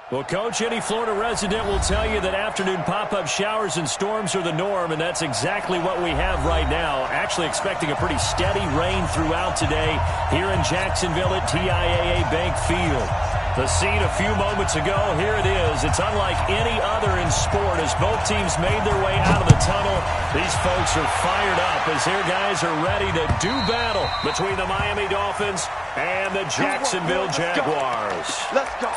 Well, Coach, any Florida resident will tell you that afternoon pop-up showers and storms are the norm, and that's exactly what we have right now. Actually expecting a pretty steady rain throughout today here in Jacksonville at TIAA Bank Field. The scene a few moments ago, here it is. It's unlike any other in sport as both teams made their way out of the tunnel. These folks are fired up as their guys are ready to do battle between the Miami Dolphins and the Jacksonville Jaguars. Let's go.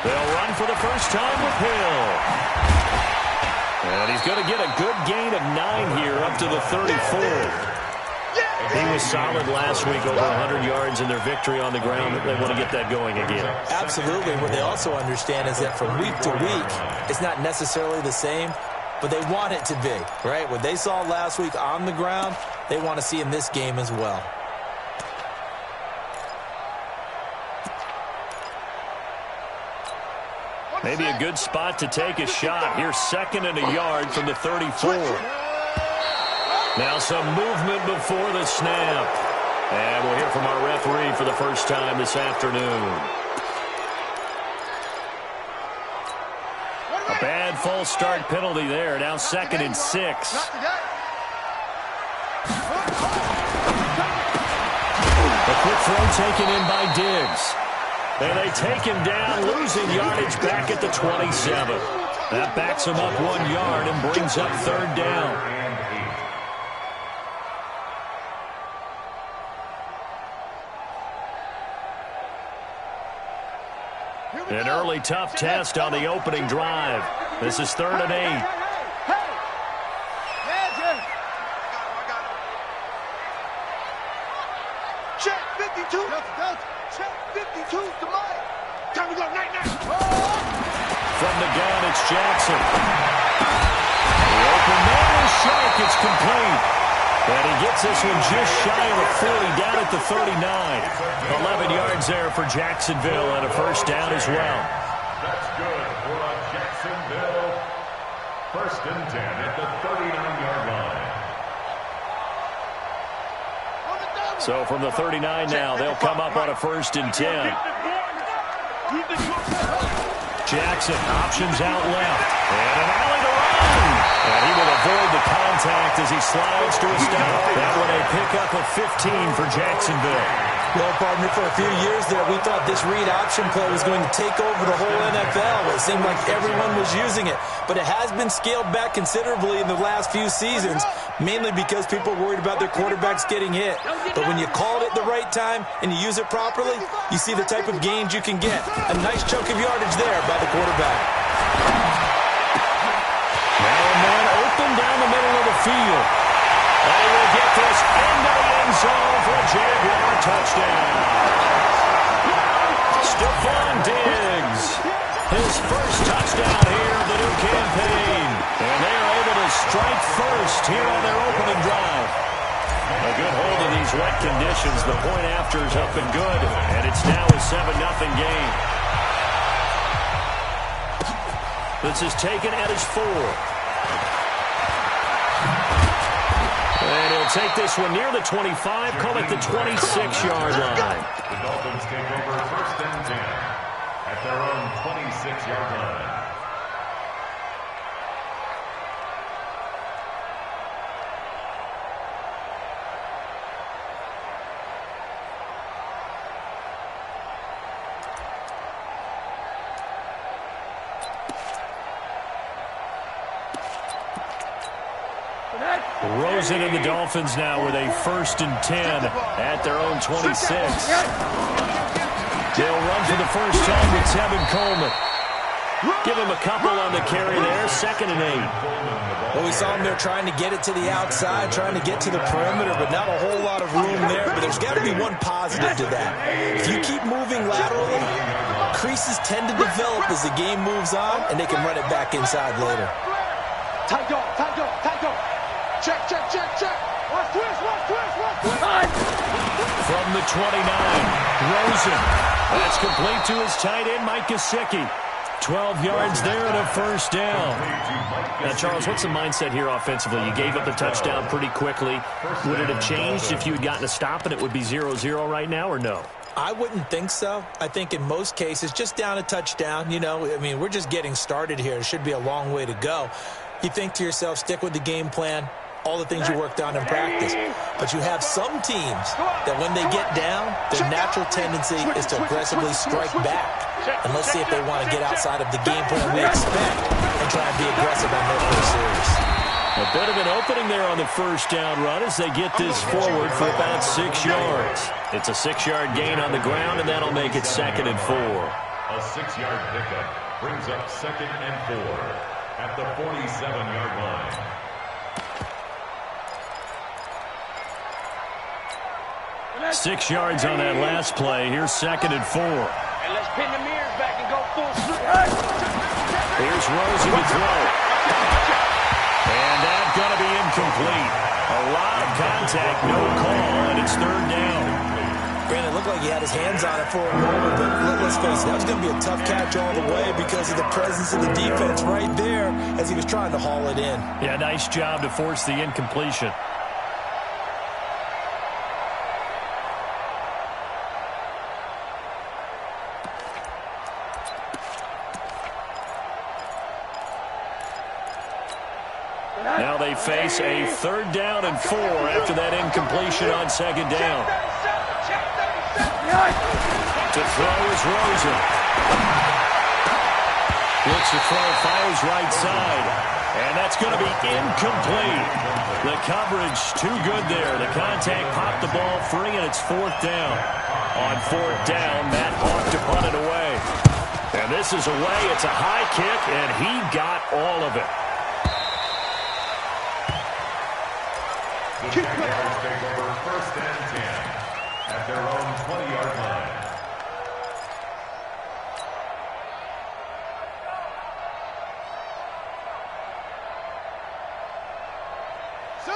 They'll run for the first time with Hill. And he's going to get a good gain of 9 here up to the 34. He was solid last week, over 100 yards in their victory on the ground. They want to get that going again. Absolutely. What they also understand is that from week to week, it's not necessarily the same, but they want it to be, right? What they saw last week on the ground, they want to see in this game as well. Maybe a good spot to take a shot. Here's 2nd and a yard from the 34. Now some movement before the snap. And we'll hear from our referee for the first time this afternoon. A bad false start penalty there. Now 2nd and 6. A quick throw taken in by Diggs. And they take him down, losing yardage back at the 27. That backs him up 1 yard and brings up 3rd down. An early tough test on the opening drive. This is 3rd and 8. Check 52. Check 52 to Mike. Time to go right now. From the gun, it's Jackson. The open man is Shark. It's complete. And he gets this one just shy of a 40 down at the 39. 11 yards there for Jacksonville and a first down as well. That's good for Jacksonville. 1st and 10 at the 39-yard line. So from the 39 now, they'll come up on a 1st and 10. Jackson options out left. And an alley to run. And he will avoid the contact as he slides to a stop. That one a pickup of 15 for Jacksonville. Well, partner, for a few years there, we thought this read option play was going to take over the whole NFL. It seemed like everyone was using it. But it has been scaled back considerably in the last few seasons, mainly because people are worried about their quarterbacks getting hit. But when you call it at the right time and you use it properly, you see the type of gains you can get. A nice chunk of yardage there by the quarterback. Now a man open down the middle of the field. They will get this into the end zone for a Jaguar touchdown. Stephon Diggs, his first touchdown here of the new campaign. And they are able to strike first here on their opening drive. A good hold of these wet conditions. The point after is up and good. And it's now a 7-0 game. This is taken at his 4. And he'll take this one near the 25, call it the 26-yard line. The Dolphins take over 1st and 10 at their own 26-yard line. Rosen and the Dolphins now with a 1st and 10 at their own 26. They'll run for the first time with Tevin Coleman. Give him a couple on the carry there, 2nd and 8. Well, we saw him there trying to get it to the outside, trying to get to the perimeter, but not a whole lot of room there. But there's got to be one positive to that. If you keep moving laterally, creases tend to develop as the game moves on, and they can run it back inside later. Tight dog, tight dog, tight dog. Check, check, check, check. Watch twist, watch twist, watch twist. From the 29, Rosen. That's complete to his tight end, Mike Gesicki. 12 yards there and a first down. Now, Charles, what's the mindset here offensively? You gave up the touchdown pretty quickly. Would it have changed if you had gotten a stop and it would be 0-0 right now, or no? I wouldn't think so. I think in most cases, just down a touchdown, you know, I mean, we're just getting started here. It should be a long way to go. You think to yourself, stick with the game plan, all the things you worked on in practice. But you have some teams that when they get down, their natural tendency is to aggressively strike back. And let's see if they want to get outside of the game plan we expect and try and be aggressive on their first series. A bit of an opening there on the first down run as they get this forward for about 6 yards. It's a 6-yard gain on the ground, and that'll make it 2nd and 4. A 6-yard pickup brings up 2nd and 4 at the 47-yard line. Six yards on that last play. Here's 2nd and 4. And let's pin the mirrors back and go full swing. Here's Rosen to throw. And that's going to be incomplete. A lot of contact, no call, and it's 3rd down. Granted, it looked like he had his hands on it for a moment, but let's face it, that was going to be a tough catch all the way because of the presence of the defense right there as he was trying to haul it in. Yeah, nice job to force the incompletion. Now they face a 3rd down and 4 after that incompletion on 2nd down. To throw is Rosen. Looks to throw, fires right side. And that's going to be incomplete. The coverage too good there. The contact popped the ball free, and it's 4th down. On 4th down, Matt Hawk to punt it away. And this is away. It's a high kick, and he got all of it. The Jaguars take over 1st and 10 at their own 20-yard line.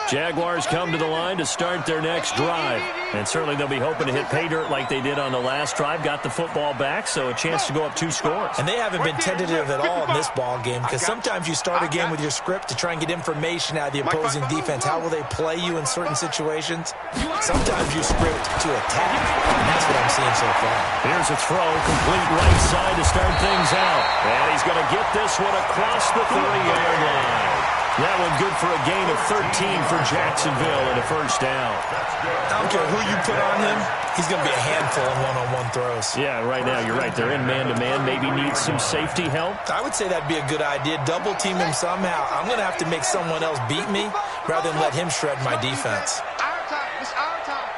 Jaguars come to the line to start their next drive. And certainly they'll be hoping to hit pay dirt like they did on the last drive. Got the football back, so a chance to go up 2 scores. And they haven't been tentative at all in this ball game because sometimes you start a game with your script to try and get information out of the opposing defense. How will they play you in certain situations? Sometimes you script to attack, and that's what I'm seeing so far. Here's a throw, complete right side to start things out. And he's going to get this one across the 30-yard line. That one good for a gain of 13 for Jacksonville and a first down. I don't care who you put on him, he's going to be a handful in one-on-one throws. Yeah, right now you're right. They're in man-to-man. Maybe needs some safety help. I would say that'd be a good idea. Double team him somehow. I'm going to have to make someone else beat me rather than let him shred my defense. Our time. It's our time.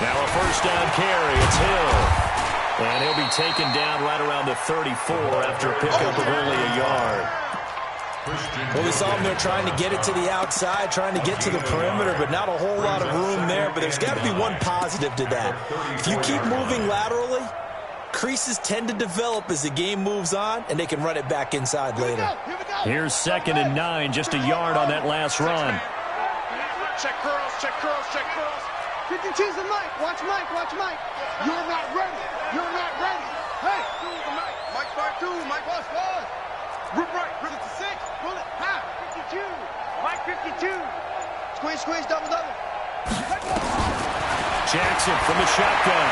Now a first down carry. It's Hill. And he'll be taken down right around the 34 after a pickup of only a yard. Well, we saw him there trying to get it to the outside, trying to get to the perimeter, but not a whole lot of room there. But there's got to be one positive to that. If you keep moving laterally, creases tend to develop as the game moves on, and they can run it back inside later. Here's 2nd and 9, just a yard on that last run. Check curls, check curls, check curls. 52's the Mike. Watch Mike, watch Mike. You're not ready. You're not ready. Hey, Mike 5-2, Mike boss. Rip right, rip it to 6. Pull it, high. 52. Mike 52. Squeeze, squeeze, double, double. Jackson from the shotgun.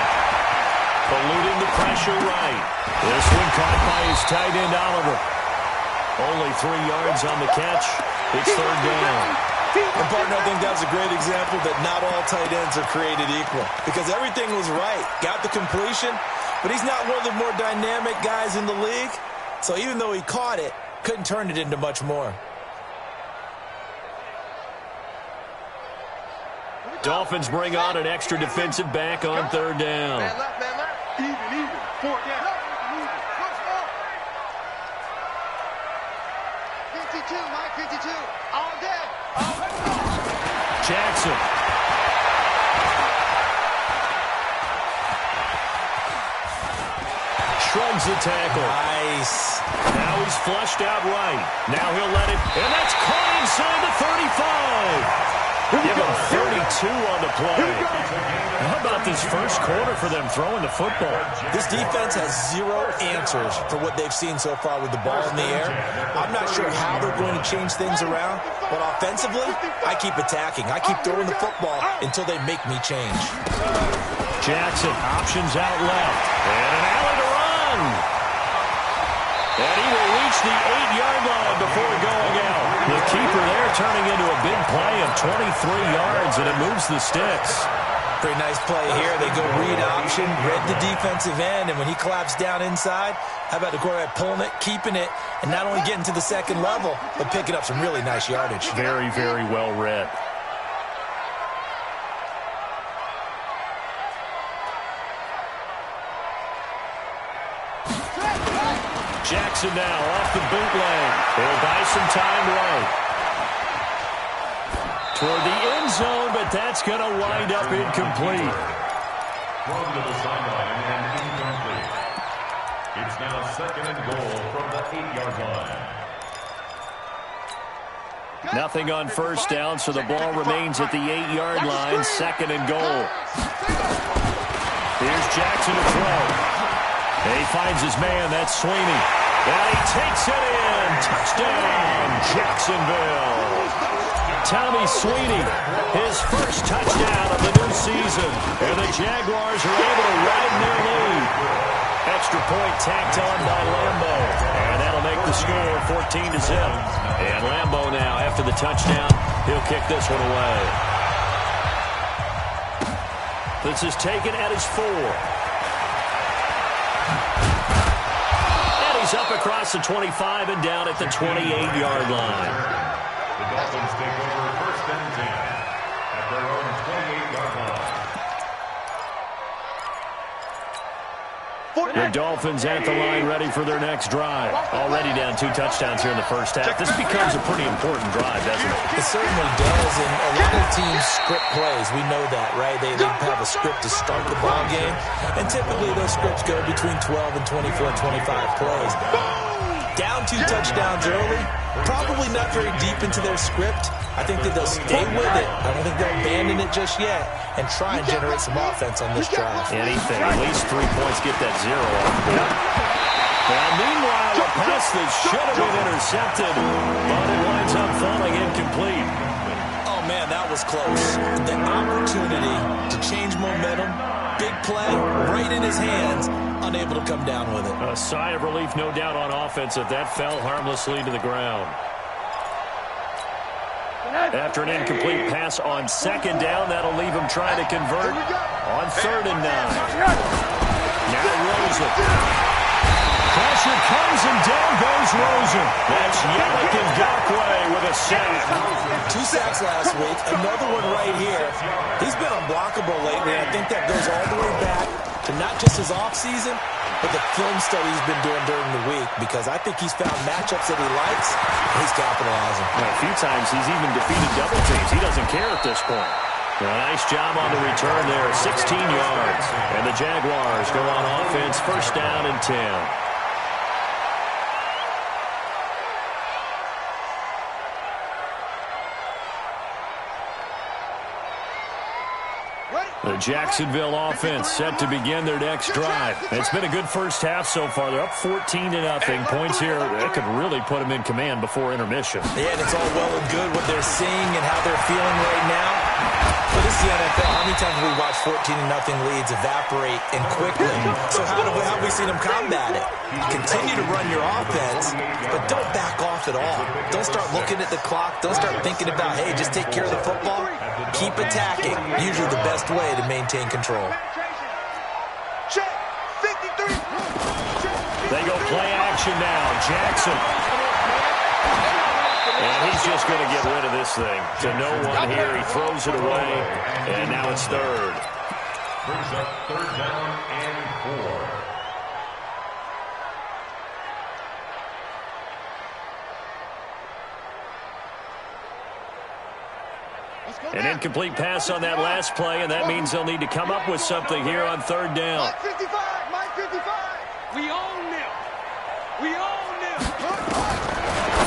Eluding the pressure right. This one caught by his tight end, Oliver. Only 3 yards on the catch. It's 3rd down. And partner, I think that's a great example that not all tight ends are created equal. Because everything was right. Got the completion, but he's not one of the more dynamic guys in the league. So even though he caught it, couldn't turn it into much more. Dolphins bring on an extra defensive back on 3rd down. Man left, man left. Even. 4 down. 52, Mike 52. All day. Jackson. shrugs the tackle. Nice. Now he's flushed out right. Now he'll let it, and that's caught inside the 35. Give him 32 on the play. How about this first quarter for them throwing the football? This defense has zero answers for what they've seen so far with the ball in the air. I'm not sure how they're going to change things around, but offensively, I keep attacking. I keep throwing the football until they make me change. Jackson options out left. And an alley to run. And he will reach the 8-yard line before going out. The keeper there turning into a big play of 23 yards, and it moves the sticks. Pretty nice play here. They go read option, read the defensive end, and when he collapsed down inside, how about the quarterback pulling it, keeping it, and not only getting to the second level, but picking up some really nice yardage. Very, very well read. Jackson now off the bootleg. He'll buy some time right. Toward the end zone, but that's going to wind up incomplete. Thrown to the sideline and incomplete. It's now second and goal from the 8-yard line. Nothing on first down, so the ball remains at the 8-yard line. Second and goal. Here's Jackson to throw. He finds his man. That's Sweeney. And he takes it in. Touchdown, Jacksonville. Tommy Sweeney, his first touchdown of the new season. And the Jaguars are able to widen their lead. Extra point tacked on by Lambo. And that'll make the score 14-0. And Lambo now, after the touchdown, he'll kick this one away. This is taken at his 4. And he's up across the 25 and down at the 28-yard line. The Dolphins take over first and 10 at their own 28-yard line. The Dolphins at the line ready for their next drive. Already down 2 touchdowns here in the first half. This becomes a pretty important drive, doesn't it? It certainly does, and a lot of teams script plays. We know that, right? They have a script to start the ball game, and typically those scripts go between 12 and 24, 25 plays. Down 2 touchdowns early, probably not very deep into their script. I think that they'll stay with it. I don't think they'll abandon it just yet and try and generate some offense on this drive. Anything, at least 3 points, get that 0 off the board. Now, meanwhile, a pass that should have been intercepted, but it winds up falling incomplete. Oh, man, that was close. The opportunity to change momentum, big play, right in his hands, unable to come down with it. A sigh of relief, no doubt, on offense if that fell harmlessly to the ground. After an incomplete pass on second down, that'll leave him trying to convert on 3rd and 9. Now Rosen. Pressure comes and down goes Rosen. That's Yannick Ngakoue with a sack. 2 sacks last week, another one right here. He's been unblockable lately. I think that goes all the way back to not just his offseason, but the film study he's been doing during the week, because I think he's found matchups that he likes, and he's capitalizing. Well, a few times he's even defeated double teams. He doesn't care at this point. Well, nice job on the return there, 16 yards. And the Jaguars go on offense, first down and 10. The Jacksonville offense set to begin their next drive. It's been a good first half so far. They're up 14-0. Points here, that could really put them in command before intermission. Yeah, and it's all well and good what they're seeing and how they're feeling right now. But this is the NFL. How many times have we watched 14-0 leads evaporate and quickly? So how have we seen them combat it? Continue to run your offense, but don't back off at all. Don't start looking at the clock. Don't start thinking about, hey, just take care of the football. Keep attacking. Usually the best way to maintain control. Check. 53. They go play action now. Jackson. And he's just going to get rid of this thing. To no one here. He throws it away. And now it's 3rd. Brings up 3rd down and 4. An incomplete pass on that last play, and that means they'll need to come up with something here on 3rd down. Mike 55. Mike 55. We all We own them.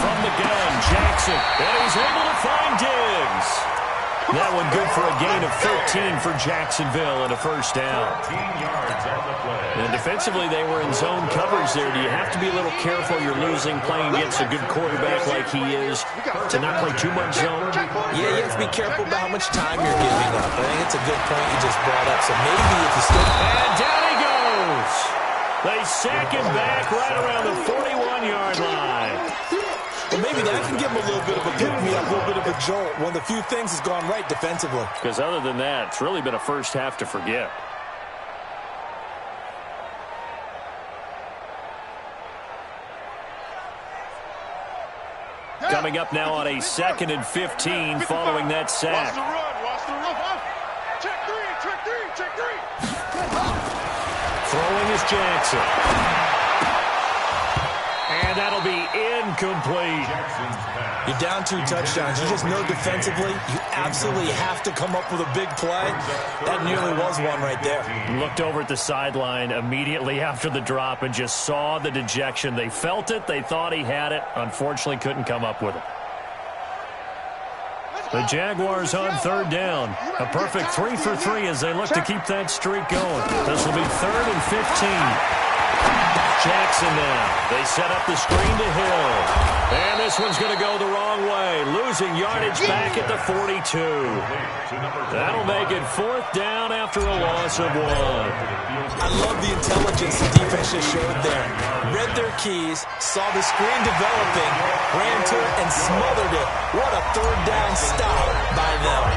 From the gun, Jackson, and he's able to find Diggs. That one good for a gain of 13 for Jacksonville and a first down. 14 yards on the play. And defensively, they were in zone coverage there. Do you have to be a little careful you're losing playing against a good quarterback like he is to not play too much zone? Yeah, you have to be careful about how much time you're giving up. I think it's a good point you just brought up. So maybe if you still... And down he goes. They sack him back right around the 41-yard line. Well, maybe that can give him a little bit of a pick-me-up, a little bit of a jolt. One of the few things has gone right defensively. Because other than that, it's really been a first half to forget. Coming up now on a 2nd and 15 following that sack. Watch the run. Watch the run. Check three. Check three. Check three. Throwing is Jackson. And that'll be incomplete. You're down 2 touchdowns. You just know defensively you absolutely have to come up with a big play. That nearly was one right there. Looked over at the sideline immediately after the drop and just saw the dejection. They felt it. They thought he had it. Unfortunately, couldn't come up with it. The Jaguars on 3rd down. A perfect 3 for 3 as they look to keep that streak going. This will be 3rd and 15. Jackson now. They set up the screen to Hill. And this one's going to go the wrong way. Losing yardage back at the 42. That'll make it 4th down after a loss of 1. I love the intelligence the defense just showed there. Read their keys, saw the screen developing, ran to it, and smothered it. What a 3rd down stop by them.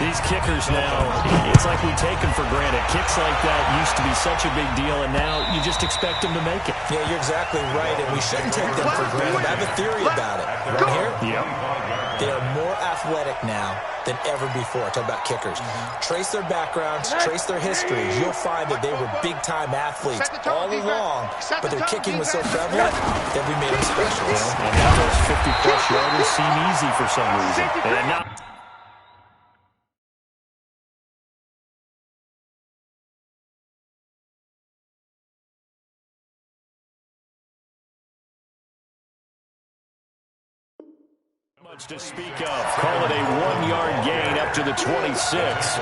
These kickers now, it's like we take them for granted. Kicks like that used to be such a big deal, and now you just expect them to make it. Yeah, you're exactly right, and we shouldn't take them for granted. I have a theory about it. Right here? Yep. They are more athletic now than ever before. Talk about kickers. Trace their backgrounds, trace their histories. You'll find that they were big-time athletes all along, but their kicking was so prevalent that we made them special. And now those 50-plus yarders seem easy for some reason. And now... much to speak of. Call it a 1-yard gain up to the 26.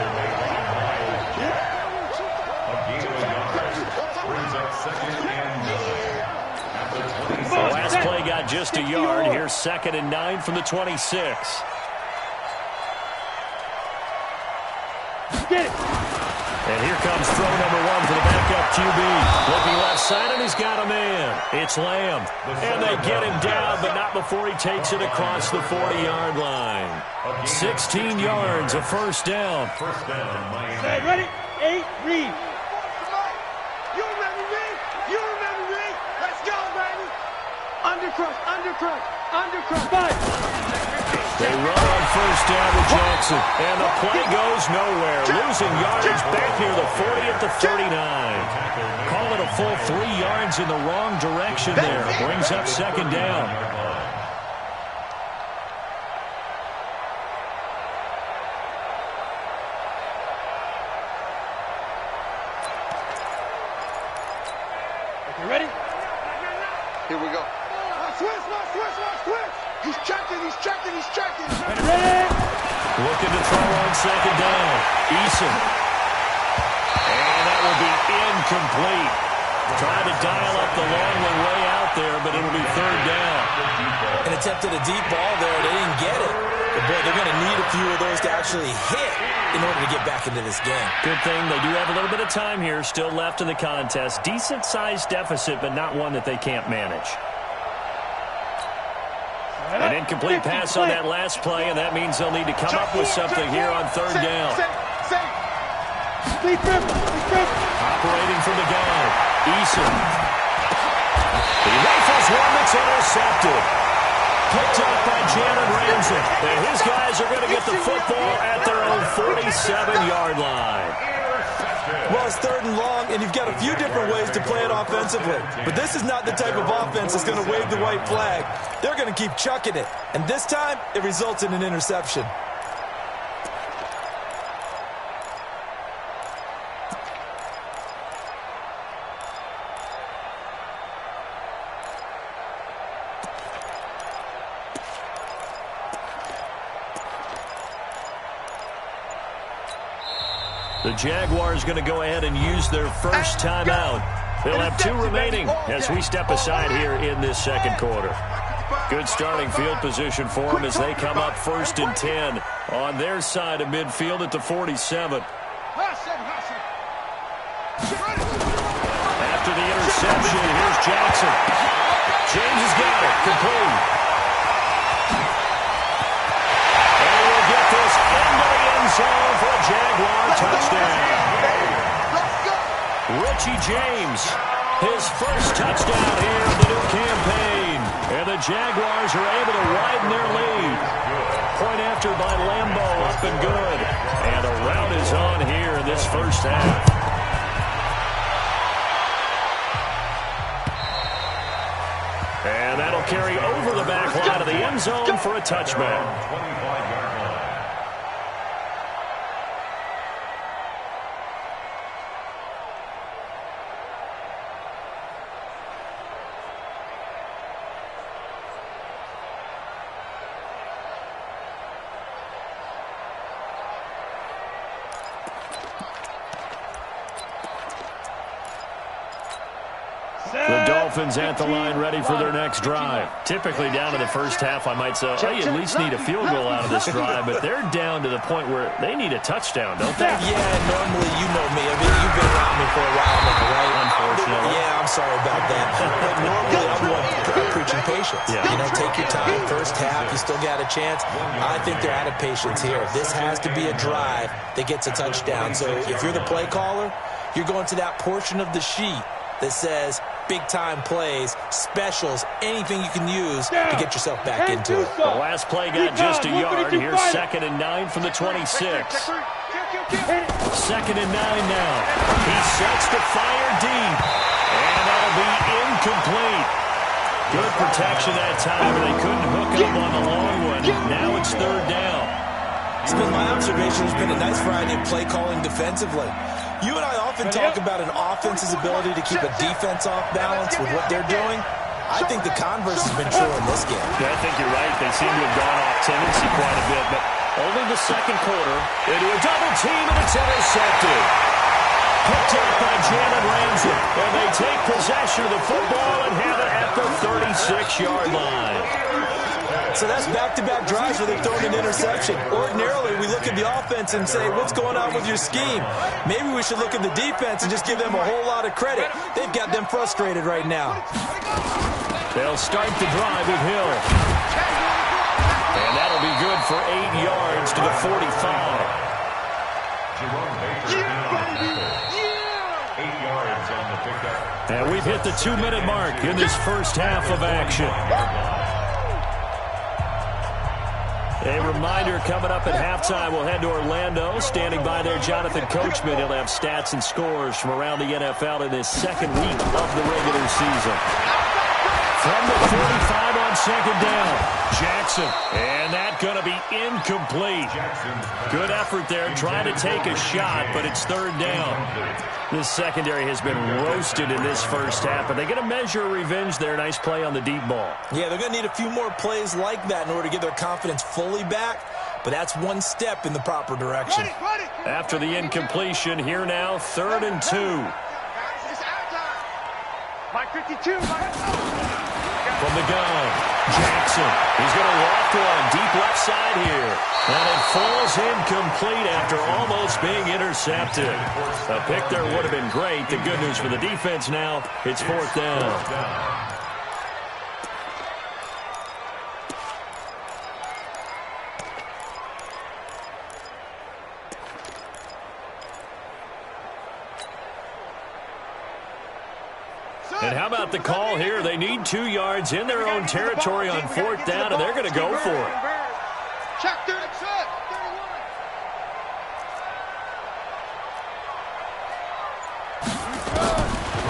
The last play got just a yard. Here's 2nd and 9 from the 26. Get it. And here comes throw number 1 for the backup QB. Looking left side, and he's got a man. It's Lamb. And they get him down, but not before he takes it across the 40-yard line. 16 yards, a first down. Okay, ready? 8, read. You remember me? You remember me? Let's go, baby. Undercrush, undercrush, undercrush. 5. They run on first down to Jackson, and the play goes nowhere. Losing yardage back near the 40 at the 39. Call it a full 3 yards in the wrong direction there. Brings up 2nd down. Okay, ready? Here we go. Switch. He's checking. Ready? Looking to throw on 2nd down. Eason. And that will be incomplete. Trying to dial up the long one way out there, but it'll be 3rd down. An attempt at a deep ball there. They didn't get it. But, boy, they're going to need a few of those to actually hit in order to get back into this game. Good thing they do have a little bit of time here still left in the contest. Decent-sized deficit, but not one that they can't manage. An incomplete pass on that last play, and that means they'll need to come up with something here on 3rd down. Operating from the gun, Eason. He rifles one that's intercepted. Picked up by Jalen Ramsey. And his guys are going to get the football at their own 47-yard line. Well, it's 3rd and long, and you've got a few different ways to play it offensively. But this is not the type of offense that's going to wave the white flag. They're going to keep chucking it. And this time, it results in an interception. The Jaguars going to go ahead and use their first timeout. They'll have 2 remaining as we step aside here in this second quarter. Good starting field position for them as they come up 1st and 10 on their side of midfield at the 47. After the interception, here's Jackson. James has got it. Complete. And we'll get this into the end zone for a Jaguar touchdown. Richie James, his first touchdown here in the new campaign. And the Jaguars are able to widen their lead. Point after by Lambo, up and good. And a rout is on here in this first half. And that'll carry over the back line of the end zone for a touchback. 25-yard line. The Dolphins at the line ready for their next drive. Typically down to the first half, I might say, hey, at least need a field goal out of this drive, but they're down to the point where they need a touchdown, don't they? Yeah, normally you know me. I mean, you've been around me for a while now, right? Unfortunately. Yeah, I'm sorry about that. But normally I'm one preaching patience. Yeah. You know, take your time. First half, you still got a chance. I think they're out of patience here. This has to be a drive that gets a touchdown. So if you're the play caller, you're going to that portion of the sheet that says big-time plays, specials, anything you can use to get yourself back into it. The last play got just a yard. Here's 2nd and 9 from the 26. 2nd and 9 now. He sets to fire deep. And that'll be incomplete. Good protection that time, and they couldn't hook up on the long one. Now it's 3rd down. It's been my observation. There's been a nice variety of play calling defensively. You and I often talk about an offense's ability to keep a defense off balance with what they're doing. I think the converse has been true in this game. Yeah, I think you're right. They seem to have gone off tendency quite a bit, but only the second quarter. Into a double team, and it's intercepted. Picked up by Jalen Ramsey, and they take possession of the football and have it at the 36-yard line. So that's back-to-back drives where they've thrown an interception. Ordinarily, we look at the offense and say, what's going on with your scheme? Maybe we should look at the defense and just give them a whole lot of credit. They've got them frustrated right now. They'll start the drive with Hill. And that'll be good for 8 yards to the 45. And we've hit the 2-minute mark in this first half of action. A reminder coming up at halftime, we'll head to Orlando. Standing by there, Jonathan Coachman. He'll have stats and scores from around the NFL in his second week of the regular season. From the 45 on 2nd down, Jackson. And that going to be incomplete. Good effort there, trying to take a shot, but it's 3rd down. This secondary has been roasted in this first half, but they get a measure of revenge there. Nice play on the deep ball. Yeah, they're going to need a few more plays like that in order to get their confidence fully back, but that's one step in the proper direction. After the incompletion, here now, 3rd and 2. Mike 52, From the gun, Jackson. He's going to loft one deep left side here. And it falls incomplete after almost being intercepted. A pick there would have been great. The good news for the defense now, it's 4th down. And how about the call here? They need 2 yards in their own territory on 4th down, and they're going to go for it. Check 31.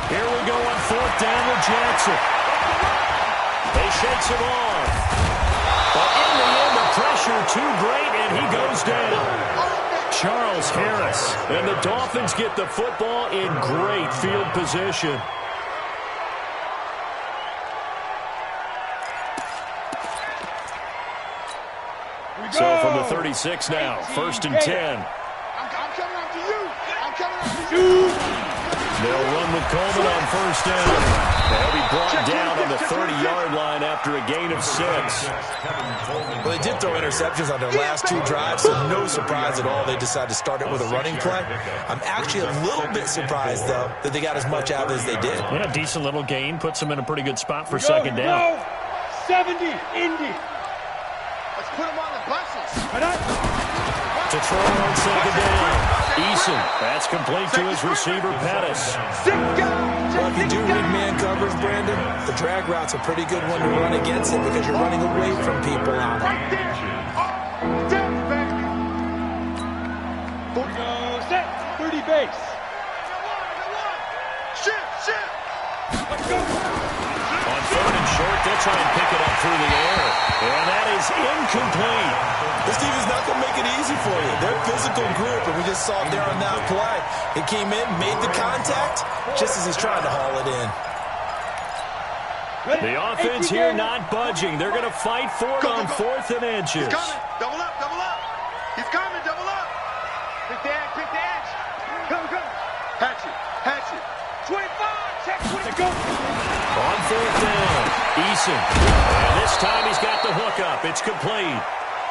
Here we go on 4th down with Jackson. They shakes him off. But in the end, the pressure too great, and he goes down. Charles Harris. And the Dolphins get the football in great field position. So from the 36 now, 1st and 10. I'm coming after you. They'll run with Coleman on first down. They'll be brought down on the 30-yard line after a gain of 6. Well, they did throw interceptions on their last 2 drives, so no surprise at all they decided to start it with a running play. I'm actually a little bit surprised, though, that they got as much out as they did. Yeah, decent little gain. Puts them in a pretty good spot for second down. 70, Indy. Let's put them on the buses. To throw on second down. Eason, that's complete to his receiver, Pettis. Well, if you do read man coverage, Brandon, the drag route's a pretty good one to run against it because you're running away from people on it. Right there. Down, baby. Go, set. 30 base. Shift. Let's go. On third and short, they'll try and pick it up through the air. And that is incomplete. This team is not going to make it easy for you. They're a physical group, and we just saw it there on that play. It came in, made the contact, just as he's trying to haul it in. The offense here not budging. They're going to fight for it on 4th and inches. He's coming. Double up. He's coming. Double up. Pick the edge. Come. Hatch it. 25. Check 20. Go. On 4th down, Eason. And this time he's got the hook up. It's complete.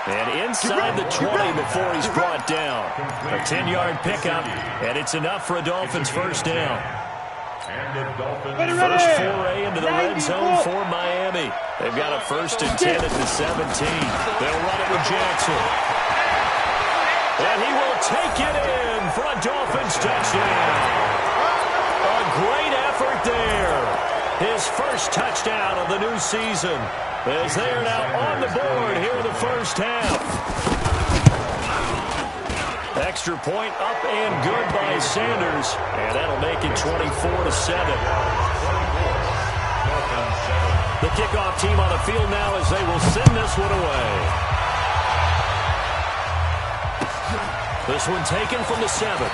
And inside the 20 before he's brought down. A 10-yard pickup, and it's enough for a Dolphins first down. First foray into the red zone for Miami. They've got a 1st and 10 at the 17. They'll run it with Jackson. And he will take it in for a Dolphins touchdown. A great effort there. His first touchdown of the new season, as they are now on the board here in the first half. Extra point up and good by Sanders, and that'll make it 24-7. The kickoff team on the field now as they will send this one away. This one taken from the 7.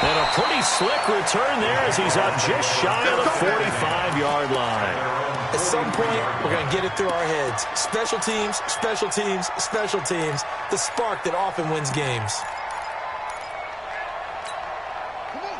And a pretty slick return there as he's up just shy of the 45-yard line. At some point, we're going to get it through our heads. Special teams. The spark that often wins games.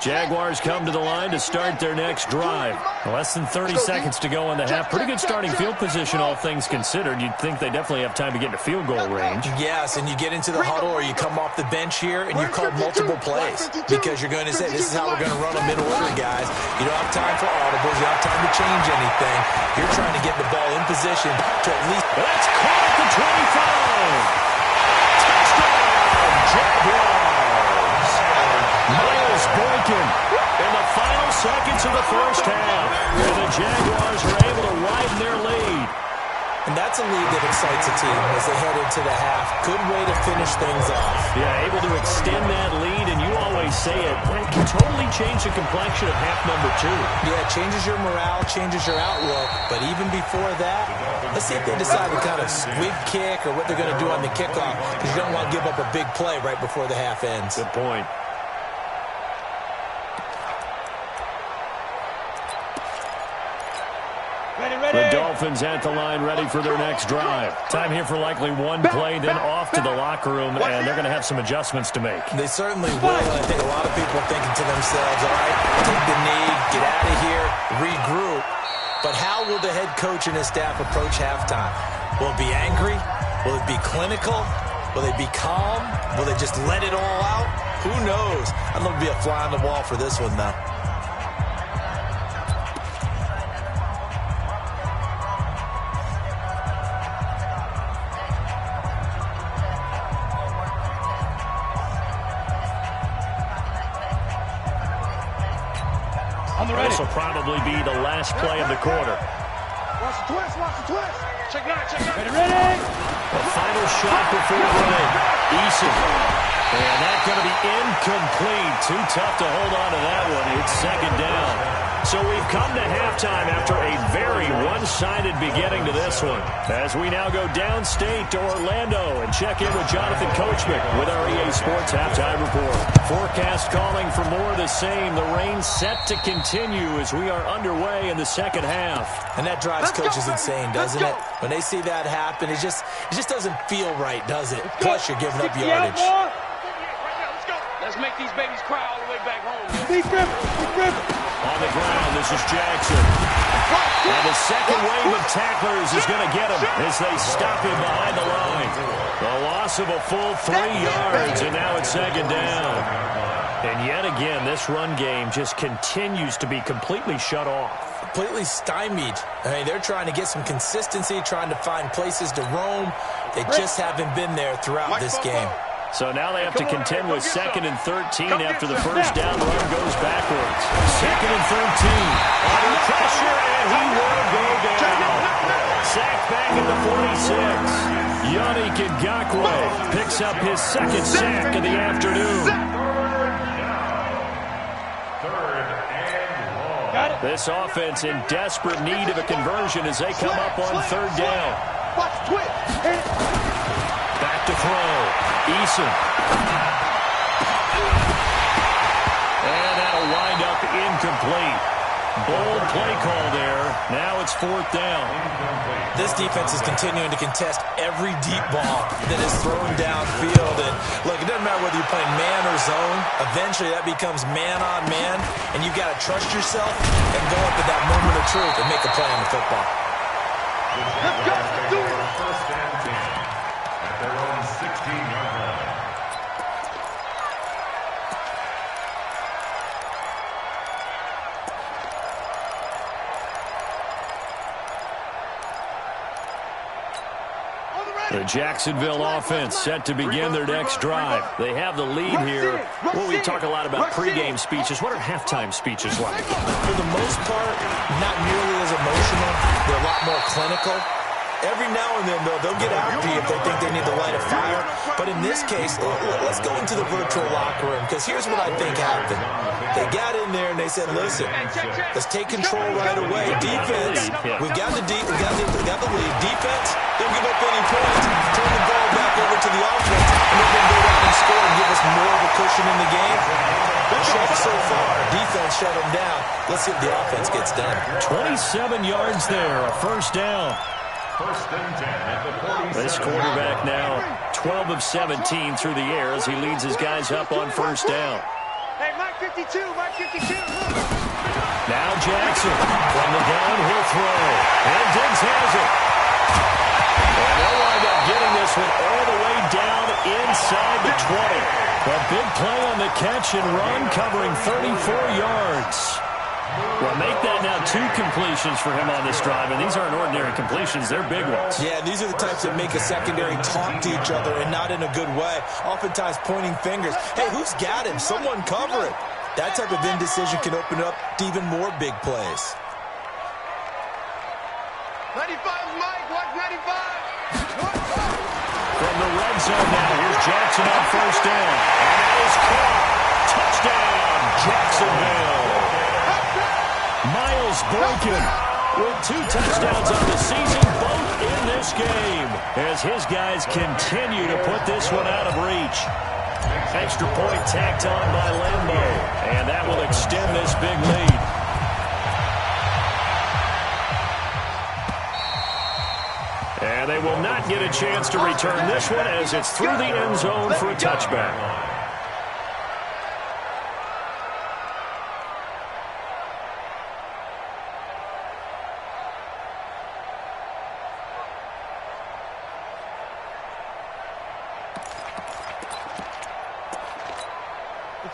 Jaguars come to the line to start their next drive. Less than 30 seconds to go in the half. Pretty good starting field position, all things considered. You'd think they definitely have time to get into field goal range. Yes, and you get into the huddle or you come off the bench here and you call multiple plays because you're going to say, this is how we're going to run them in order, guys. You don't have time for audibles. You don't have time to change anything. You're trying to get the ball in position to at least... That's caught at the 25. Touchdown, Jaguars. Miles Boykin in the final seconds of the first half. And the Jaguars are able to widen their lead. And that's a lead that excites a team as they head into the half. Good way to finish things off. Yeah, able to extend that lead, and you always say it, that can totally change the complexion of half number 2. Yeah, it changes your morale, changes your outlook. But even before that, let's see if they decide to kind of squib kick or what they're going to do on the kickoff, because you don't want to give up a big play right before the half ends. Good point. The Dolphins at the line ready for their next drive. Time here for likely one play, then off to the locker room, and they're going to have some adjustments to make. They certainly will, and I think a lot of people are thinking to themselves, all right, take the knee, get out of here, regroup. But how will the head coach and his staff approach halftime? Will it be angry? Will it be clinical? Will they be calm? Will they just let it all out? Who knows? I'd love to be a fly on the wall for this one, though. This will probably be the last play of the quarter. Watch the twist. Check it out. Ready? The final shot before break. Eason. And that's going to be incomplete. Too tough to hold on to that one. It's second down. So we've come to halftime after a very one-sided beginning to this one. As we now go downstate to Orlando and check in with Jonathan Coachman with our EA Sports Halftime Report. Forecast calling for more of the same. The rain set to continue as we are underway in the second half. And that drives coaches insane, doesn't it? When they see that happen, it just doesn't feel right, does it? Plus, you're giving up yardage. Let's make these babies cry all the way back home. On the ground, this is Jackson. And the second wave of tacklers is going to get him as they stop him behind the line. The loss of a full 3 yards, and now it's second down. And yet again, this run game just continues to be completely shut off. Completely stymied. I mean, they're trying to get some consistency, trying to find places to roam. They just haven't been there throughout this game. So now they have to contend with 2nd and 13 after the first down run goes backwards. 2nd and 13. Under pressure, and he will go down. Sacked back at the 46. Yannick Ngakoue picks up his 2nd sack of the afternoon. This offense in desperate need of a conversion as they come up on 3rd down. Back to throw. Eason. And that'll wind up incomplete. Bold play call there. Now it's 4th down. This defense is continuing to contest every deep ball that is thrown downfield. And look, it doesn't matter whether you're playing man or zone. Eventually that becomes man on man. And you've got to trust yourself and go up at that moment of truth and make a play on the football. Let's go. Do it. First and 10 at their own 16-yard line. The Jacksonville offense set to begin their next drive. They have the lead here. Well, we talk a lot about pregame speeches. What are halftime speeches like? For the most part, not nearly as emotional. They're a lot more clinical. Every now and then, though, they'll get outbeat if they think they need to light a fire. But in this case, let's go into the virtual locker room, because here's what I think happened. They got in there and they said, listen, let's take control right away. Defense, we've got the lead. Defense, don't give up any points. Turn the ball back over to the offense, and they're going to go down and score and give us more of a cushion in the game. Check so far. Defense shut them down. Let's see if the offense gets done. 27 yards there, a first down. First and 10 at the 47. This quarterback now 12 of 17 through the air as he leads his guys up on first down. Hey, Mike 52, Mike 52. Now Jackson from the downhill throw. And Diggs has it. And they'll wind up getting this one all the way down inside the 20. A big play on the catch and run, covering 34 yards. Well, make that now 2 completions for him on this drive, and these aren't ordinary completions. They're big ones. Yeah, these are the types that make a secondary talk to each other, and not in a good way. Oftentimes pointing fingers. Hey, who's got him? Someone cover it. That type of indecision can open up to even more big plays. 95, Mike. Watch 95. From the red zone now, here's Jackson on first down. And that is caught. Touchdown, Jacksonville. Miles Boykin with 2 touchdowns on the season, both in this game, as his guys continue to put this one out of reach. Extra point tacked on by Lambo, and that will extend this big lead. And they will not get a chance to return this one as it's through the end zone for a touchback.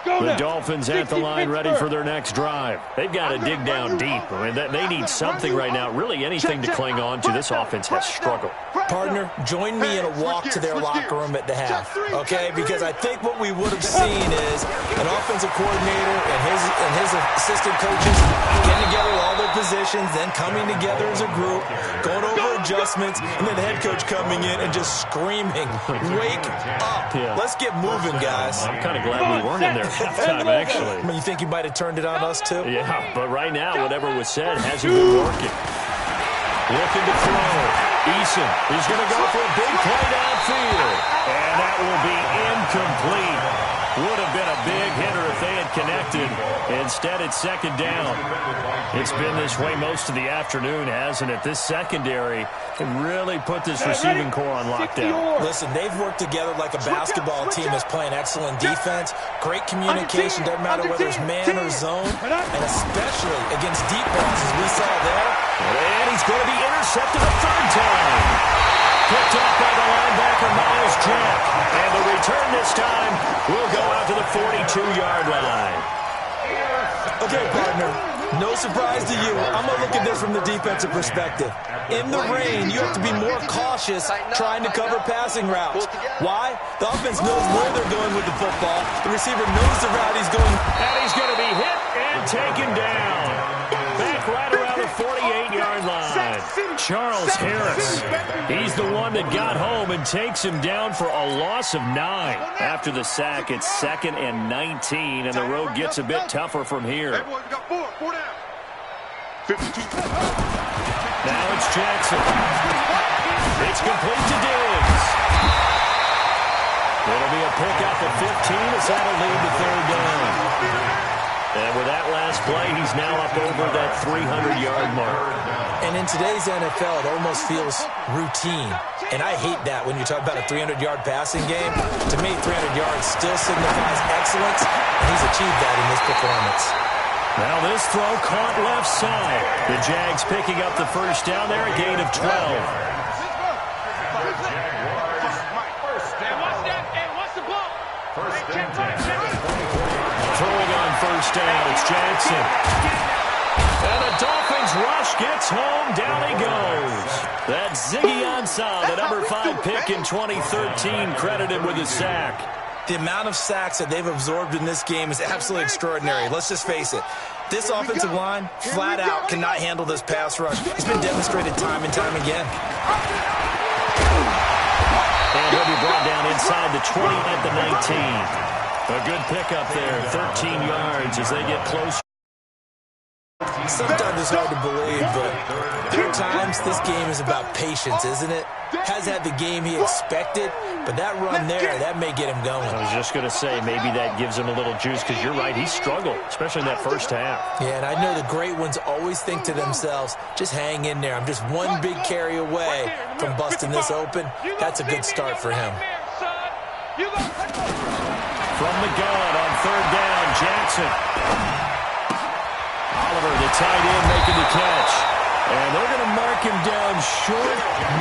The Dolphins at the line ready for their next drive. They've got to dig down deep. I mean, they need something right now, really anything to cling on to. This offense has struggled. Partner, join me in a walk to their locker room at the half, okay? Because I think what we would have seen is an offensive coordinator and his assistant coaches getting together all their positions, then coming together as a group, going over adjustments, and then the head coach coming in and just screaming, wake up. Let's get moving, guys. I'm kind of glad we weren't in there halftime, actually. I mean, you think you might have turned it on us, too? Yeah, but right now, whatever was said hasn't been working. Looking to throw. Eason is going to go for a big play downfield. And that will be incomplete. Would have been a big hitter if they had connected. Instead, it's second down. It's been this way most of the afternoon, hasn't it? This secondary can really put this receiving core on lockdown. Listen, they've worked together like a basketball team that's playing excellent defense. Great communication, doesn't matter whether it's man or zone, and especially against deep balls, as we saw there. And he's going to be intercepted a third time. Picked up by the linebacker, Miles Jack. And the return this time will go out to the 42-yard line. Okay, partner, no surprise to you. I'm going to look at this from the defensive perspective. In the rain, you have to be more cautious trying to cover passing routes. Why? The offense knows where they're going with the football. The receiver knows the route he's going. And he's going to be hit and taken down. Back right around the 48-yard line. Charles Harris. He's the one that got home and takes him down for a loss of 9. After the sack, it's 2nd and 19, and the road gets a bit tougher from here. Now it's Jackson. It's complete to Diggs. It'll be a pickup of 15 as that'll lead to third down. And with that last play, he's now up over that 300-yard mark. And in today's NFL, it almost feels routine. And I hate that when you talk about a 300-yard passing game. To me, 300 yards still signifies excellence, and he's achieved that in this performance. Now this throw caught left side. The Jags picking up the first down there, a gain of 12. Throwing on first down, it's Jackson. And the Dolphins rush gets home, down he goes. That's Ziggy Ansah, the number 5 pick in 2013, credited with a sack. The amount of sacks that they've absorbed in this game is absolutely extraordinary. Let's just face it. This offensive line, flat out, cannot handle this pass rush. It's been demonstrated time and time again. And he'll be brought down inside the 20 at the 19. A good pickup there, 13 yards as they get close. Sometimes it's hard to believe, but there are times this game is about patience, isn't it? Has had the game he expected, but that run there, that may get him going. I was just going to say, maybe that gives him a little juice, because you're right, he struggled, especially in that first half. Yeah, and I know the great ones always think to themselves, just hang in there. I'm just one big carry away from busting this open. That's a good start for him. From the gun on third down, Jackson. Oliver, the tight end, making the catch. And they're going to mark him down short,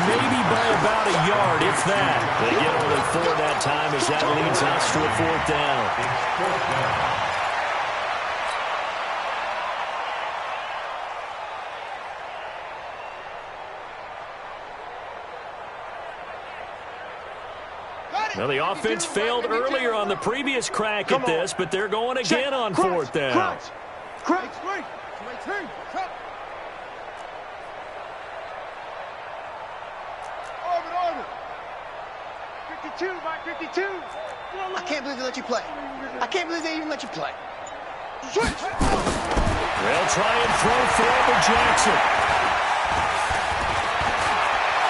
maybe by about a yard, if that. They get only 4 that time as that leads us to a 4th down. Now, the offense failed earlier on the previous crack at this, but they're going again on 4th down. I can't believe they let you play. I can't believe they even let you play. They'll try and throw for Jackson.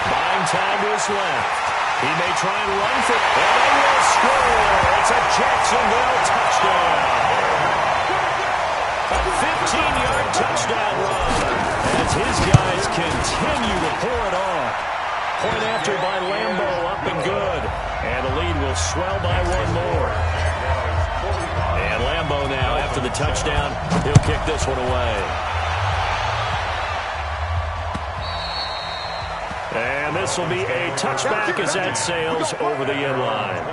Buying time to his left. He may try and run for it, and they will score. It's a Jacksonville touchdown. A 15-yard touchdown run as his guys continue to pour it on. Point after by Lambo, up and good. And the lead will swell by 1 more. And Lambo now, after the touchdown, he'll kick this one away. And this will be a touchback as that sails over the end line.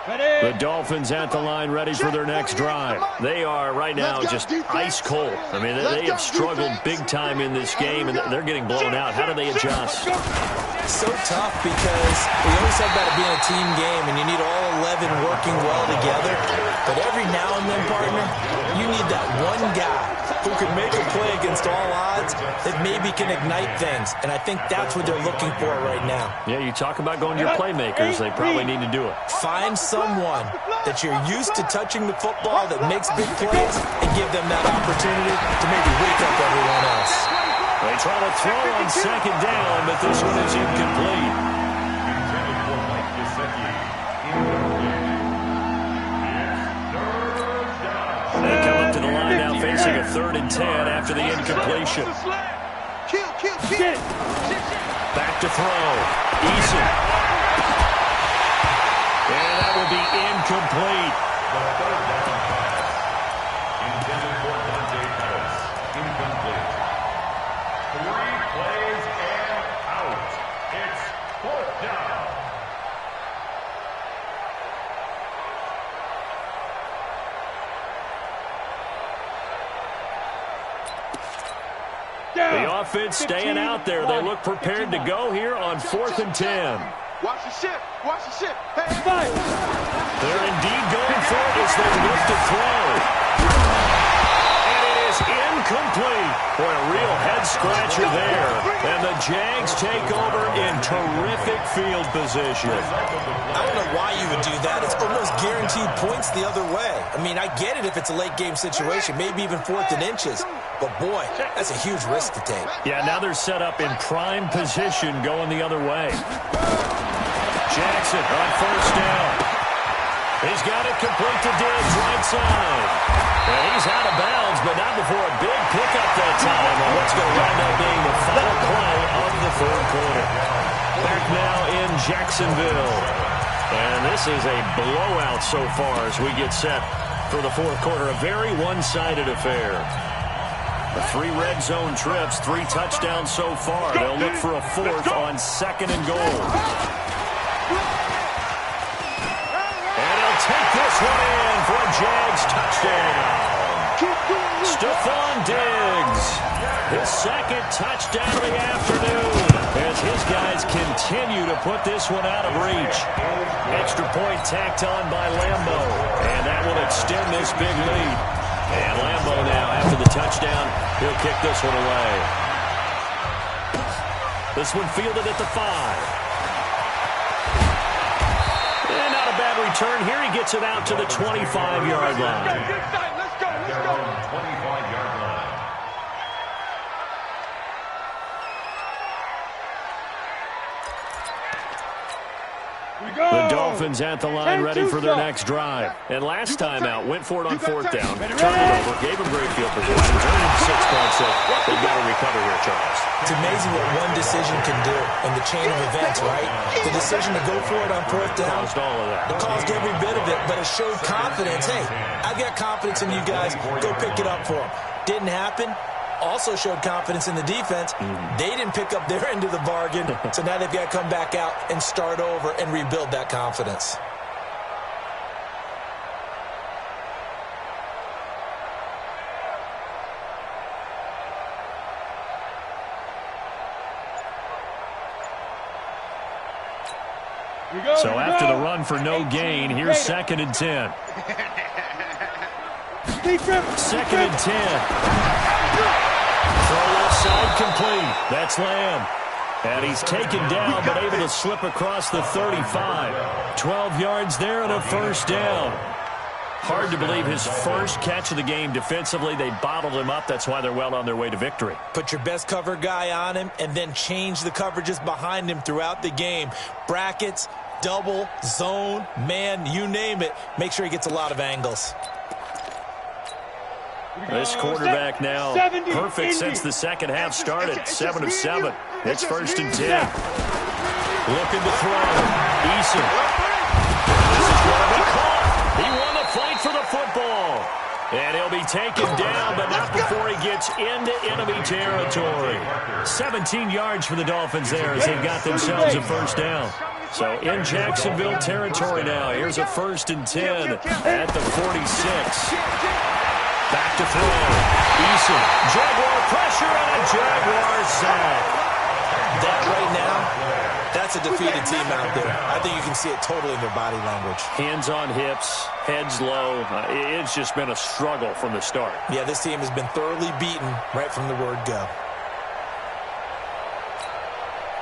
The Dolphins at the line, ready for their next drive. They are right now just ice cold. I mean, they have struggled big time in this game, and they're getting blown out. How do they adjust? So tough because we always talk about it being a team game, and you need all 11 working well together. But every now and then, partner, you need that one guy who can make a play against all odds that maybe can ignite things. And I think that's what they're looking for right now. Yeah, you talk about going to your playmakers. They probably need to do it. Find someone that you're used to touching the football that makes big plays and give them that opportunity to maybe wake up everyone else. They try to throw on second down, but this one is incomplete. They come up to the line now facing a 3rd and 10 after the incompletion. Back to throw. Eason. And that will be incomplete. The 3rd down pass. Intended for Dante Pettis. Incomplete. 3 plays and out. It's 4th down. The offense staying out there. They look prepared to go here on 4th and 10. Watch the ship. Watch the ship. Hey, They're indeed going for it as they look to throw. And it is incomplete. Boy, a real head-scratcher there. And the Jags take over in terrific field position. I don't know why you would do that. It's almost guaranteed points the other way. I mean, I get it if it's a late-game situation, maybe even 4th and inches. But, boy, that's a huge risk to take. Yeah, now they're set up in prime position going the other way. Jackson on 1st down. He's got it complete to Diggs, right side. And he's out of bounds, but not before a big pickup that time on what's going to wind up being the final play of the 3rd quarter. Back now in Jacksonville. And this is a blowout so far as we get set for the 4th quarter. A very one-sided affair. 3 red zone trips, 3 touchdowns so far. They'll look for a 4th on 2nd and goal. And he'll take this one in for a Jags touchdown. Stephon Diggs, his 2nd touchdown of the afternoon as his guys continue to put this one out of reach. Extra point tacked on by Lambo, and that will extend this big lead. And Lambo now, after the touchdown, he'll kick this one away. This one fielded at the 5. And not a bad return here. He gets it out to the 25-yard line. Let's go. 25-yard line. The Dolphins at the line, ready for their next drive. And last time out, went for it on 4th down, turned it over, gave them great field position, turned it 6 points. They've got to recover here, Charles. It's amazing what one decision can do in the chain of events, right? The decision to go for it on 4th down, Caused all of that. it caused every bit of it, but it showed confidence. Hey, I've got confidence in you guys. Go pick it up for them. Didn't happen. Also showed confidence in the defense. They didn't pick up their end of the bargain, so now they've got to come back out and start over and rebuild that confidence. So after the run for no gain, here's 2nd and 10. 2nd and 10. Throw left side complete. That's Lamb. And he's taken down, but able to slip across the 35. 12 yards there and a 1st down. Hard to believe his first catch of the game defensively. They bottled him up. That's why they're well on their way to victory. Put your best cover guy on him and then change the coverages behind him throughout the game. Brackets, double, zone, man, you name it. Make sure he gets a lot of angles. This quarterback now perfect since the second half started. 7 of 7. It's 1st and 10. Looking to throw. Eason. This is going to be caught. He won the fight for the football. And he'll be taken down, but not before he gets into enemy territory. 17 yards for the Dolphins there as they've got themselves a 1st down. So in Jacksonville territory now. Here's a 1st and 10 at the 46. Back to throw. Eason. Jaguar pressure and a Jaguar sack. That right now That's a defeated team out there. I think you can see it totally in their body language. Hands on hips, heads low. It's just been a struggle from the start. Yeah, this team has been thoroughly beaten right from the word go.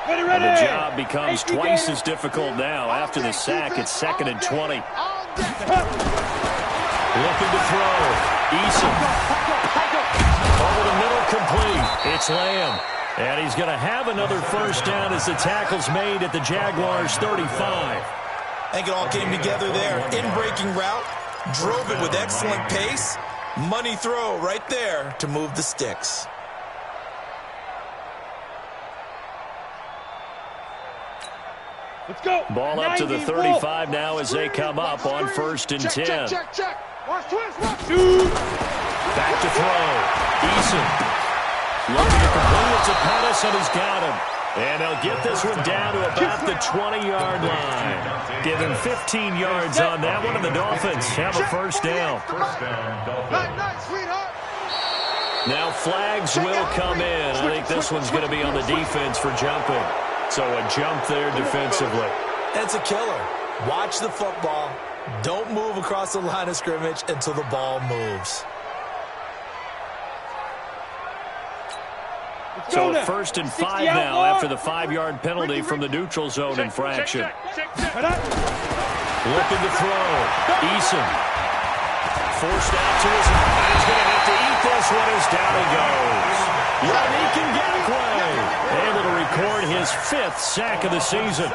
And the job becomes twice as difficult now. After the sack, it's 2nd and 20. Looking to throw. Eason. Over the middle, complete. It's Lamb. And he's going to have another first down as the tackle's made at the Jaguars' 35. I think it all came together there. In-breaking route, drove it with excellent pace. Money throw right there to move the sticks. Let's go. Ball up to the 35 now as they come up on 1st and 10. Check. Watch twist. Watch. Back to throw. Eason. Looking to complete it to Pettis, and he's got him. And they'll get this one down to about the 20-yard line. Give him 15 yards on that one, and the Dolphins have a first down. Nice, sweetheart. Now flags will come in. I think this one's going to be on the defense for jumping. So a jump there defensively. It's a killer. Watch the football. Don't move across the line of scrimmage until the ball moves. So 1st and 5 now after the 5-yard penalty from the neutral zone infraction. Looking to throw. Eason. Forced out to his right. He's going to have to eat this one as down he goes. Yannick Ngakoue able to record his 5th sack of the season.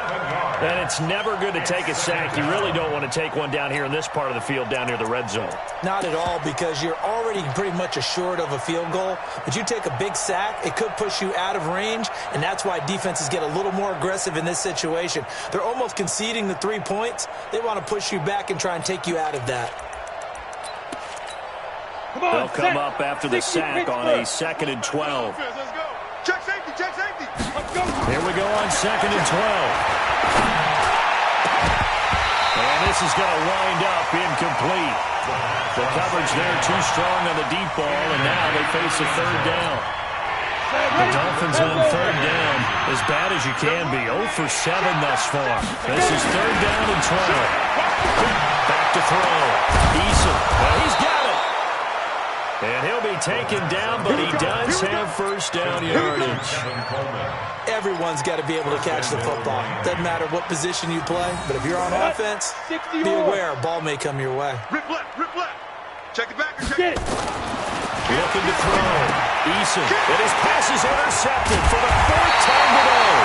And it's never good to take a sack. You really don't want to take one down here in this part of the field down near the red zone. Not at all, because you're already pretty much assured of a field goal. But you take a big sack, it could push you out of range, and that's why defenses get a little more aggressive in this situation. They're almost conceding the 3 points. They want to push you back and try and take you out of that. They'll come up after the sack on a 2nd and 12. Let's go. Check safety. Let's go. Here we go on 2nd and 12. And this is going to wind up incomplete. The coverage there too strong on the deep ball, and now they face a 3rd down. The Dolphins on 3rd down, as bad as you can be. 0 for 7 thus far. This is 3rd down and 12. Back to throw. Eason. Well, he's got it. And he'll be taken down, but he does have first down yardage. Everyone's got to be able to catch the football. Doesn't matter what position you play, but if you're on offense, be aware a ball may come your way. Rip left. Check it back. Check it. Looking to throw. Eason. And his pass is intercepted for the 4th time today.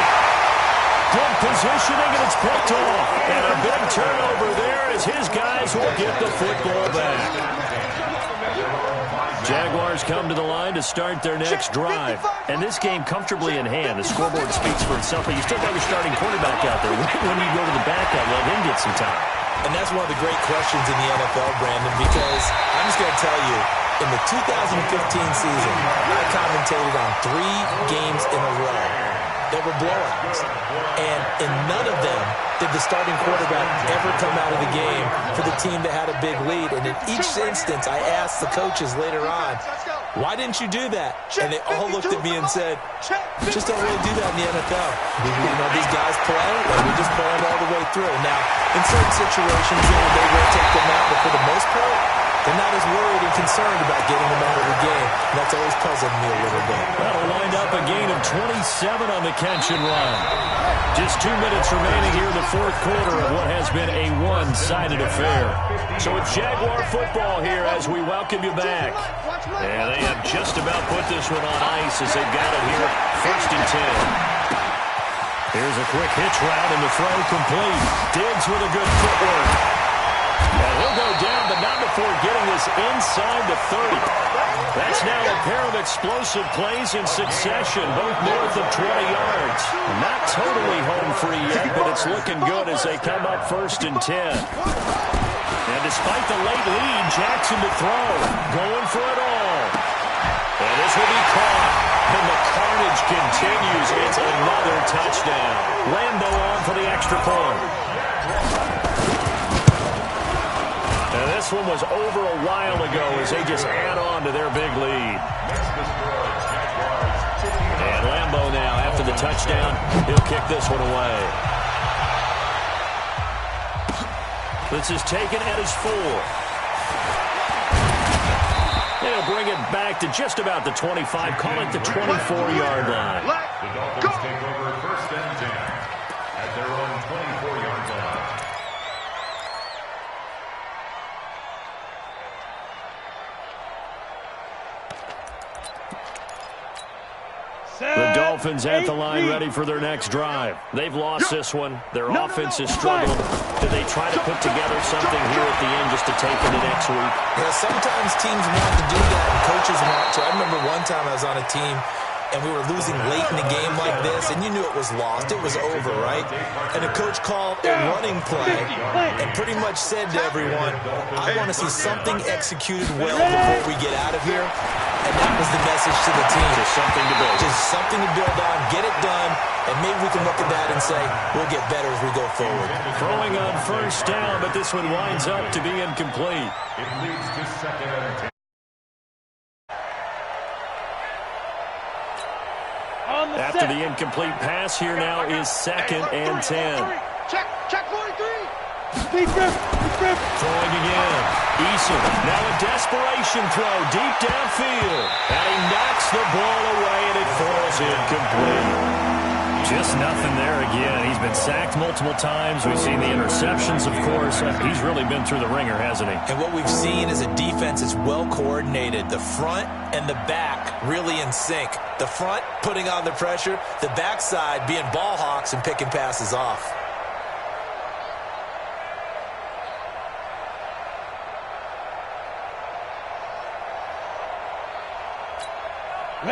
Good positioning, and it's picked off. And a big turnover there as his guys will get the football back. Jaguars come to the line to start their next drive. And this game comfortably in hand. The scoreboard speaks for itself, but you still got your starting quarterback out there. When you go to the backup, let him get some time. And that's one of the great questions in the NFL, Brandon, because I'm just going to tell you, in the 2015 season, I commentated on 3 games in a row that were blowouts. And in none of them did the starting quarterback ever come out of the game for the team that had a big lead. And in each instance, I asked the coaches later on, why didn't you do that? And they all looked at me and said, just don't really do that in the NFL. These guys play, and we just play them all the way through. Now, in certain situations, they will take them out, but for the most part, they're not as worried and concerned about getting them out of the game. And that's always puzzled me a little bit. That'll wind up a gain of 27 on the catch and run. Just 2 minutes remaining here in the 4th quarter of what has been a one-sided affair. So it's Jaguar football here as we welcome you back. And they have just about put this one on ice as they've got it here, 1st and 10. Here's a quick hitch route and the throw complete. Diggs with a good footwork. And he'll go down, but not before getting this inside the 30. That's now a pair of explosive plays in succession, both north of 20 yards. Not totally home free yet, but it's looking good as they come up 1st and 10. And despite the late lead, Jackson to throw, going for it all. And this will be caught. And the carnage continues. It's another touchdown. Lambo on for the extra point. And this one was over a while ago as they just add on to their big lead. And Lambo now, after the a touchdown. He'll kick this one away. This is taken at his 4. They'll bring it back to just about the 25. Call it the 24-yard line. The Dolphins take over 1st and 10 at their own 24-yard line. The Dolphins at the line ready for their next drive. They've lost this one. Their offense is struggling. Do they try to put together something here at the end just to take into next week? Yeah, sometimes teams want to do that and coaches want to. I remember one time I was on a team and we were losing late in the game like this, and you knew it was lost. It was over, right? And the coach called a running play and pretty much said to everyone, I want to see something executed well before we get out of here. And that was the message to the team. Just something to build. Just something to build on, get it done, and maybe we can look at that and say, we'll get better as we go forward. Throwing on 1st down, but this one winds up to be incomplete. It leads to 2nd and 10. After the incomplete pass, here now is 2nd and 10. Check 43. Throwing again. Eason, now a desperation throw deep downfield. And he knocks the ball away, and it falls incomplete. Just nothing there again. He's been sacked multiple times. We've seen the interceptions, of course. He's really been through the ringer, hasn't he? And what we've seen is a defense that's well coordinated. The front and the back really in sync. The front putting on the pressure, the backside being ball hawks and picking passes off.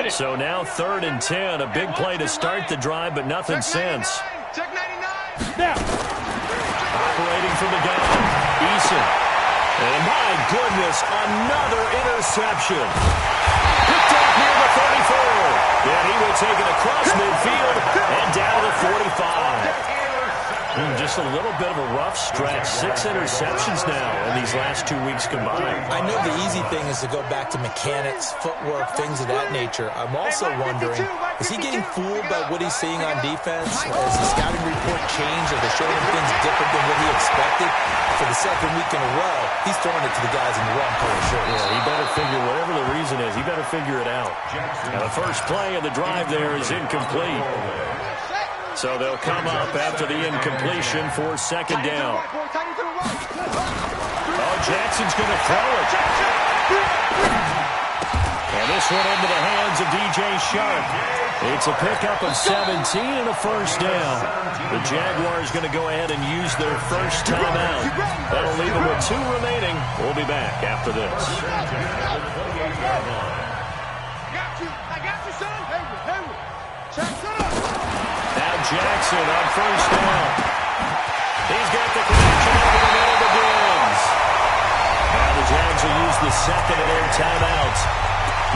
So now 3rd and 10. A big play to start the drive, but nothing since. Check 99. Operating from the gun. Eason. And my goodness, another interception. Picked up near the 34. And he will take it across midfield and down to the 45. Just a little bit of a rough stretch. 6 interceptions now in these last 2 weeks combined. I know the easy thing is to go back to mechanics, footwork, things of that nature. I'm also wondering, is he getting fooled by what he's seeing on defense? Has the scouting report changed? Are they showing him things different than what he expected? For the 2nd week in a row, he's throwing it to the guys in the wrong color shirts. Yeah, he better figure, whatever the reason is, he better figure it out. Now the first play of the drive there is incomplete. So they'll come up after the incompletion for 2nd down. Oh, Jackson's going to throw it. And this one into the hands of DJ Sharp. It's a pickup of 17 and a 1st down. The Jaguars going to go ahead and use their first timeout. That'll leave them with 2 remaining. We'll be back after this. I got you, son. Hayward. Check, set up. Now Jackson on 1st down. He's got the connection over the middle of the Bills. Now the Jags will use the 2nd of their timeouts.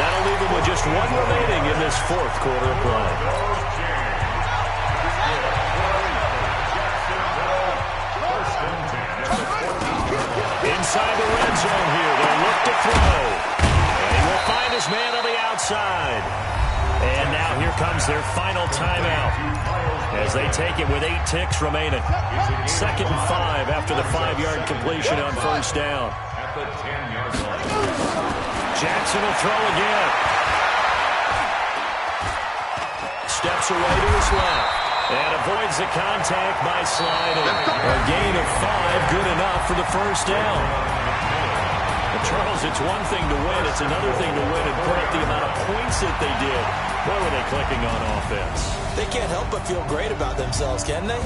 That'll leave them with just 1 remaining in this 4th quarter of play. Inside the red zone here. They'll look to throw. And he will find his man on the outside. And now here comes their final timeout as they take it with 8 ticks remaining. 2nd and 5 after the 5-yard completion on 1st down. At the 10-yard line. Jackson will throw again. Steps away to his left and avoids the contact by sliding. A gain of 5, good enough for the 1st down. Charles, it's one thing to win. It's another thing to win and put up the amount of points that they did. Boy, were they clicking on offense. They can't help but feel great about themselves, can they?